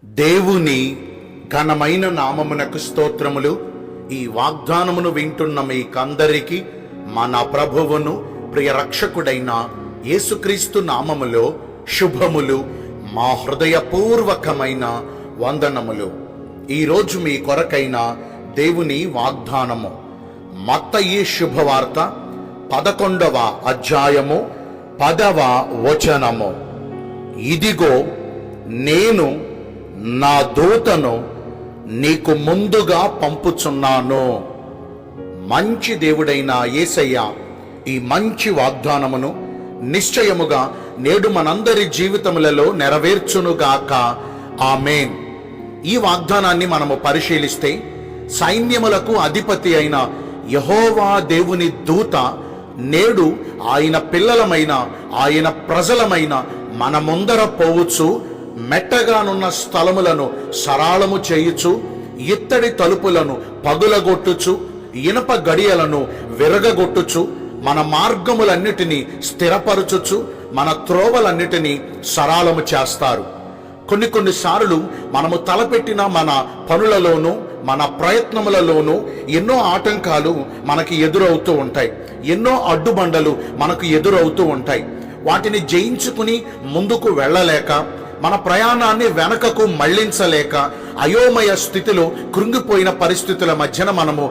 దేవుని ఘనమైన నామమునకు స్తోత్రములు. ఈ వాగ్దానమును వింటున్న మీకందరికీ మన ప్రభువును ప్రియ రక్షకుడైన యేసుక్రీస్తు నామములో శుభములు, మా హృదయపూర్వకమైన వందనములు. ఈరోజు మీ కొరకైన దేవుని వాగ్దానము మత్తయి శుభవార్త 11వ అధ్యాయము 10వ వచనము. ఇదిగో నేను నా దూతను నీకు ముందుగా పంపుచున్నాను. మంచి దేవుడైన యేసయ్య ఈ మంచి వాగ్దానమును నిశ్చయముగా నేడు మనందరి జీవితములలో నెరవేర్చునుగాక. ఆమేన్. ఈ వాగ్దానాన్ని మనము పరిశీలిస్తే, సైన్యములకు అధిపతి అయిన యెహోవా దేవుని దూత నేడు ఆయన పిల్లలమైన, ఆయన ప్రజలమైన మన ముందర పోవచ్చు, మెట్టగానున్న స్థలములను సరాళము చేయుచు, ఇత్తడి తలుపులను పగులగొట్టుచు, ఇనప గడియలను విరగగొట్టుచు, మన మార్గములన్నిటినీ స్థిరపరచుచు, మన త్రోవలన్నిటినీ సరాళము చేస్తారు. కొన్నిసార్లు మనము తలపెట్టిన మన పనులలోనూ మన ప్రయత్నములలోనూ ఎన్నో ఆటంకాలు మనకి ఎదురవుతూ ఉంటాయి, ఎన్నో అడ్డుబండలు మనకు ఎదురవుతూ ఉంటాయి. వాటిని జయించుకుని ముందుకు వెళ్ళలేక, మన ప్రయాణాన్ని వెనకకు మళ్లించలేక, అయోమయ స్థితిలో కృంగిపోయిన పరిస్థితుల మధ్యన మనము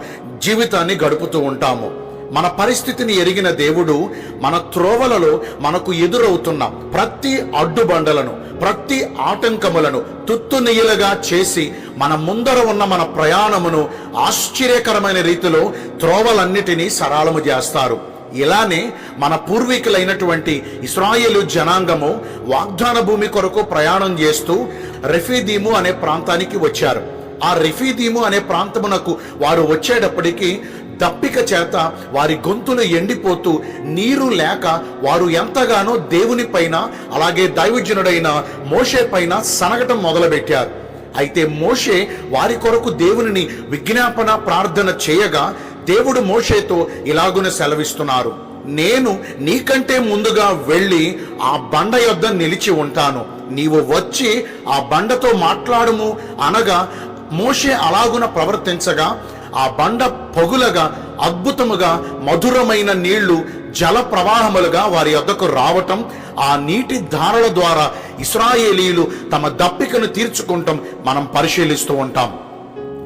జీవితాన్ని గడుపుతూ ఉంటాము. మన పరిస్థితిని ఎరిగిన దేవుడు మన త్రోవలలో మనకు ఎదురవుతున్న ప్రతి అడ్డుబండలను, ప్రతి ఆటంకములను తుత్తునియలుగా చేసి మన ముందర ఉన్న మన ప్రయాణమును ఆశ్చర్యకరమైన రీతిలో త్రోవలన్నిటినీ సరళము చేస్తారు. ఇలానే మన పూర్వీకులైనటువంటి ఇశ్రాయేలు జనాంగము వాగ్దాన భూమి కొరకు ప్రయాణం చేస్తూ రెఫీదీము అనే ప్రాంతానికి వచ్చారు. ఆ రెఫీదీము అనే ప్రాంతమునకు వారు వచ్చేటప్పటికి దప్పిక చేత వారి గొంతులు ఎండిపోతూ, నీరు లేక వారు ఎంతగానో దేవుని పైన, అలాగే దైవజనుడైన మోషే పైన సనగటం మొదలుపెట్టారు. అయితే మోషే వారి కొరకు దేవునిని విజ్ఞాపన ప్రార్థన చేయగా దేవుడు మోషేతో ఇలాగున సెలవిస్తున్నారు: నేను నీకంటే ముందుగా వెళ్ళి ఆ బండ యొద్ద నిలిచి ఉంటాను, నీవు వచ్చి ఆ బండతో మాట్లాడుము అనగా, మోషే అలాగున ప్రవర్తించగా ఆ బండ పొగులగా, అద్భుతముగా మధురమైన నీళ్లు జల ప్రవాహములుగా వారి యొద్దకు రావటం, ఆ నీటి ధారల ద్వారా ఇశ్రాయేలీయులు తమ దప్పికను తీర్చుకుంటాం మనం పరిశీలిస్తూ ఉంటాం.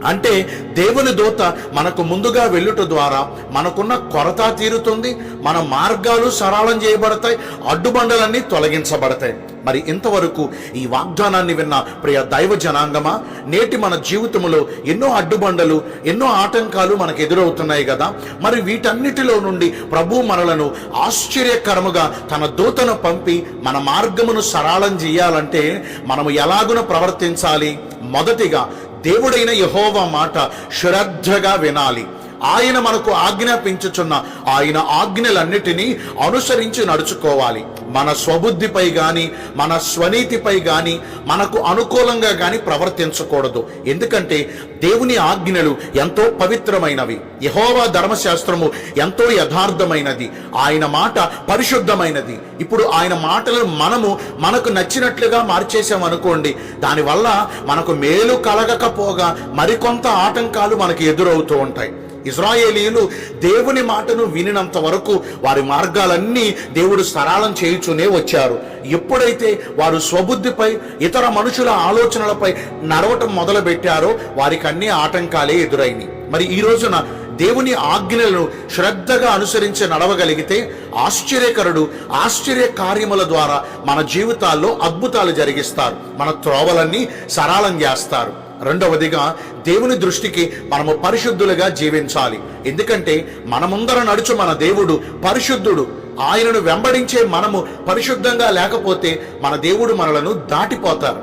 అంటే దేవుని దూత మనకు ముందుగా వెళ్ళుట ద్వారా మనకున్న కొరత తీరుతుంది, మన మార్గాలు సరళం చేయబడతాయి, అడ్డుబండలన్నీ తొలగించబడతాయి. మరి ఇంతవరకు ఈ వాగ్దానాన్ని విన్న ప్రియ దైవ జనాంగమా, నేటి మన జీవితంలో ఎన్నో అడ్డుబండలు, ఎన్నో ఆటంకాలు మనకు ఎదురవుతున్నాయి కదా. మరి వీటన్నిటిలో నుండి ప్రభు మనలను ఆశ్చర్యకరముగా తన దూతను పంపి మన మార్గమును సరళం చేయాలంటే మనము ఎలాగున ప్రవర్తించాలి? మొదటిగా దేవుడైన యెహోవా మాట శ్రద్ధగా వినాలి. ఆయన మనకు ఆజ్ఞాపించుచున్న ఆయన ఆజ్ఞలన్నిటినీ అనుసరించి నడుచుకోవాలి. మన స్వబుద్ధిపై గాని, మన స్వనీతిపై గాని, మనకు అనుకూలంగా గాని ప్రవర్తించకూడదు. ఎందుకంటే దేవుని ఆజ్ఞలు ఎంతో పవిత్రమైనవి, యెహోవా ధర్మశాస్త్రము ఎంతో యథార్థమైనది, ఆయన మాట పరిశుద్ధమైనది. ఇప్పుడు ఆయన మాటలను మనకు నచ్చినట్లుగా మార్చేసామనుకోండి, దానివల్ల మనకు మేలు కలగకపోగా మరికొంత ఆటంకాలు మనకు ఎదురవుతూ ఉంటాయి. ఇశ్రాయేలీయులు దేవుని మాటను వినినంత వరకు వారి మార్గాలన్నీ దేవుడు సరళం చేయుచునే వచ్చారు. ఎప్పుడైతే వారు స్వబుద్ధిపై, ఇతర మనుషుల ఆలోచనలపై నడవటం మొదలు పెట్టారో వారికి అన్ని ఆటంకాలే ఎదురైనాయి. మరి ఈ రోజున దేవుని ఆజ్ఞలను శ్రద్ధగా అనుసరించి నడవగలిగితే ఆశ్చర్యకరుడు ఆశ్చర్య కార్యముల ద్వారా మన జీవితాల్లో అద్భుతాలు జరిగిస్తారు, మన త్రోవలన్నీ సరళం చేస్తారు. రెండవదిగా దేవుని దృష్టికి మనము పరిశుద్ధులుగా జీవించాలి. ఎందుకంటే మన ముందర నడుచు మన దేవుడు పరిశుద్ధుడు. ఆయనను వెంబడించే మనము పరిశుద్ధంగా లేకపోతే మన దేవుడు మనలను దాటిపోతారు.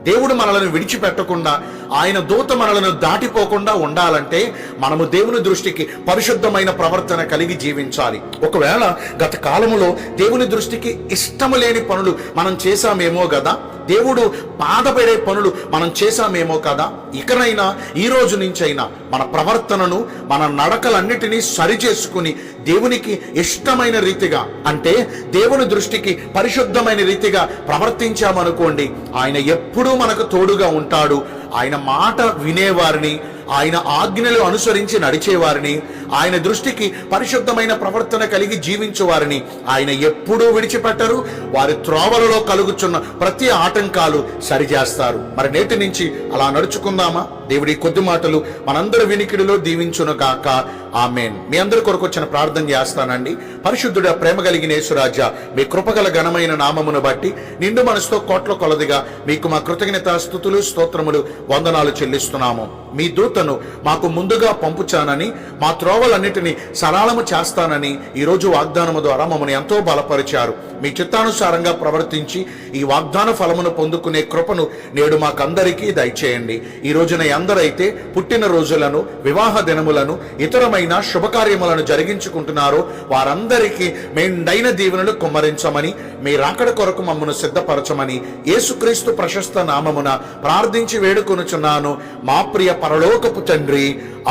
దేవుడు మనలను విడిచిపెట్టకుండా, ఆయన దూత మనలను దాటిపోకుండా ఉండాలంటే మనము దేవుని దృష్టికి పరిశుద్ధమైన ప్రవర్తన కలిగి జీవించాలి. ఒకవేళ గత కాలములో దేవుని దృష్టికి ఇష్టము లేని పనులు మనం చేశామేమో కదా, దేవుడు బాధపడే పనులు మనం చేశామేమో కదా. ఇకనైనా ఈ రోజు నుంచైనా మన ప్రవర్తనను, మన నడకలన్నిటినీ సరిచేసుకుని దేవునికి ఇష్టమైన రీతిగా, అంటే దేవుని దృష్టికి పరిశుద్ధమైన రీతిగా ప్రవర్తించామనుకోండి, ఆయన ఎప్పుడూ మనకు తోడుగా ఉంటాడు. ఆయన మాట వినేవారిని, ఆయన ఆజ్ఞలు అనుసరించి నడిచేవారిని, ఆయన దృష్టికి పరిశుద్ధమైన ప్రవర్తన కలిగి జీవించేవారిని ఆయన ఎప్పుడూ విడిచిపెట్టరు. వారి త్రోవలలో కలుగుచున్న ప్రతి ఆటంకాలు సరిచేస్తారు. మరి నేటి నుంచి అలా నడుచుకుందామా? దేవుడి కొద్ది మాటలు మనందరి వినికిడిలో దీవించును గాక. ఆమేన్. మీ అందరి కొరకు వచ్చిన ప్రార్థన చేస్తానండి. పరిశుద్ధుడా, ప్రేమ కలిగిన యేసురాజా, మీ కృపగల ఘనమైన నామమును బట్టి నిండు మనసుతో కోట్ల కొలదిగా మీకు మా కృతజ్ఞత స్తుతులు స్తోత్రములు వందనాలు చెల్లిస్తున్నాము. మీ దూతను మాకు ముందుగా పంపుచానని, మా త్రోవలన్నిటినీ సరళము చేస్తానని ఈరోజు వాగ్దానము ద్వారా మమ్మల్ని ఎంతో బలపరిచారు. మీ చిత్తానుసారంగా ప్రవర్తించి ఈ వాగ్దాన ఫలమును పొందుకునే కృపను నేడు మాకందరికీ దయచేయండి. ఈ రోజున ఎందరైతే పుట్టిన రోజులను, వివాహ దినములను, ఇతరమైన శుభకార్యములను జరిగించుకుంటున్నారో వారందరికీ మెండైన దీవెనలు కుమ్మరించమని, మీ రాకడ కొరకు మమ్మను సిద్ధపరచమని యేసుక్రీస్తు ప్రశస్త నామమున ప్రార్థించి వేడుకొనుచున్నాను మా ప్రియ పరలోకపు తండ్రి.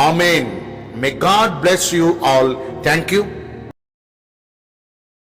ఆమేన్. May God bless you all. Thank you.